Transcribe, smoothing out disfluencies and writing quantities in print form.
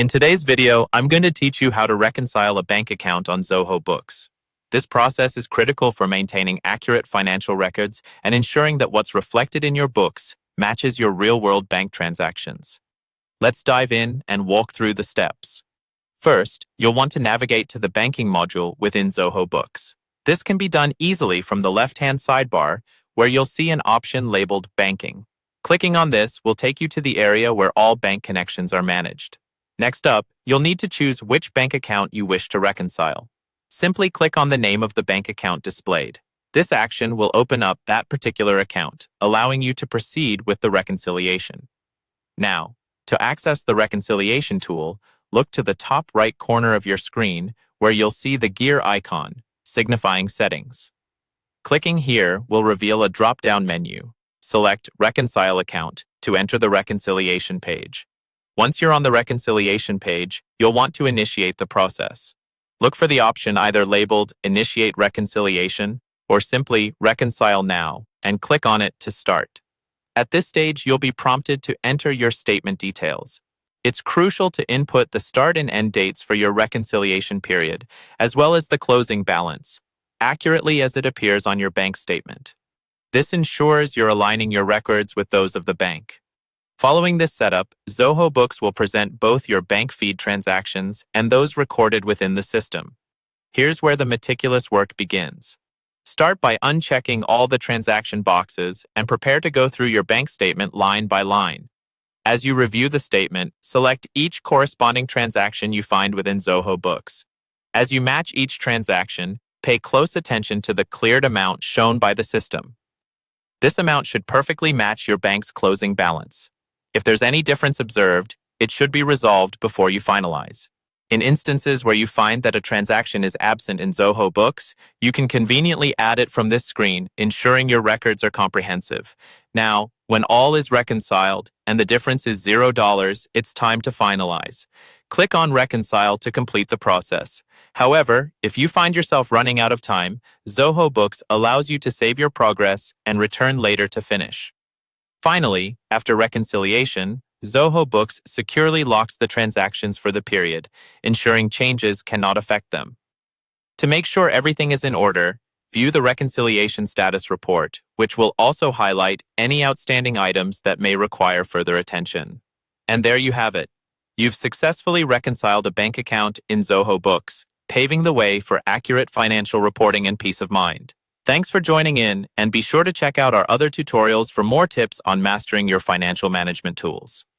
In today's video, I'm going to teach you how to reconcile a bank account on Zoho Books. This process is critical for maintaining accurate financial records and ensuring that what's reflected in your books matches your real-world bank transactions. Let's dive in and walk through the steps. First, you'll want to navigate to the banking module within Zoho Books. This can be done easily from the left-hand sidebar, where you'll see an option labeled Banking. Clicking on this will take you to the area where all bank connections are managed. Next up, you'll need to choose which bank account you wish to reconcile. Simply click on the name of the bank account displayed. This action will open up that particular account, allowing you to proceed with the reconciliation. Now, to access the reconciliation tool, look to the top right corner of your screen where you'll see the gear icon, signifying Settings. Clicking here will reveal a drop-down menu. Select Reconcile Account to enter the reconciliation page. Once you're on the reconciliation page, you'll want to initiate the process. Look for the option either labeled Initiate Reconciliation or simply Reconcile Now and click on it to start. At this stage, you'll be prompted to enter your statement details. It's crucial to input the start and end dates for your reconciliation period, as well as the closing balance, accurately as it appears on your bank statement. This ensures you're aligning your records with those of the bank. Following this setup, Zoho Books will present both your bank feed transactions and those recorded within the system. Here's where the meticulous work begins. Start by unchecking all the transaction boxes and prepare to go through your bank statement line by line. As you review the statement, select each corresponding transaction you find within Zoho Books. As you match each transaction, pay close attention to the cleared amount shown by the system. This amount should perfectly match your bank's closing balance. If there's any difference observed, it should be resolved before you finalize. In instances where you find that a transaction is absent in Zoho Books, you can conveniently add it from this screen, ensuring your records are comprehensive. Now, when all is reconciled and the difference is $0, it's time to finalize. Click on Reconcile to complete the process. However, if you find yourself running out of time, Zoho Books allows you to save your progress and return later to finish. Finally, after reconciliation, Zoho Books securely locks the transactions for the period, ensuring changes cannot affect them. To make sure everything is in order, view the reconciliation status report, which will also highlight any outstanding items that may require further attention. And there you have it. You've successfully reconciled a bank account in Zoho Books, paving the way for accurate financial reporting and peace of mind. Thanks for joining in, and be sure to check out our other tutorials for more tips on mastering your financial management tools.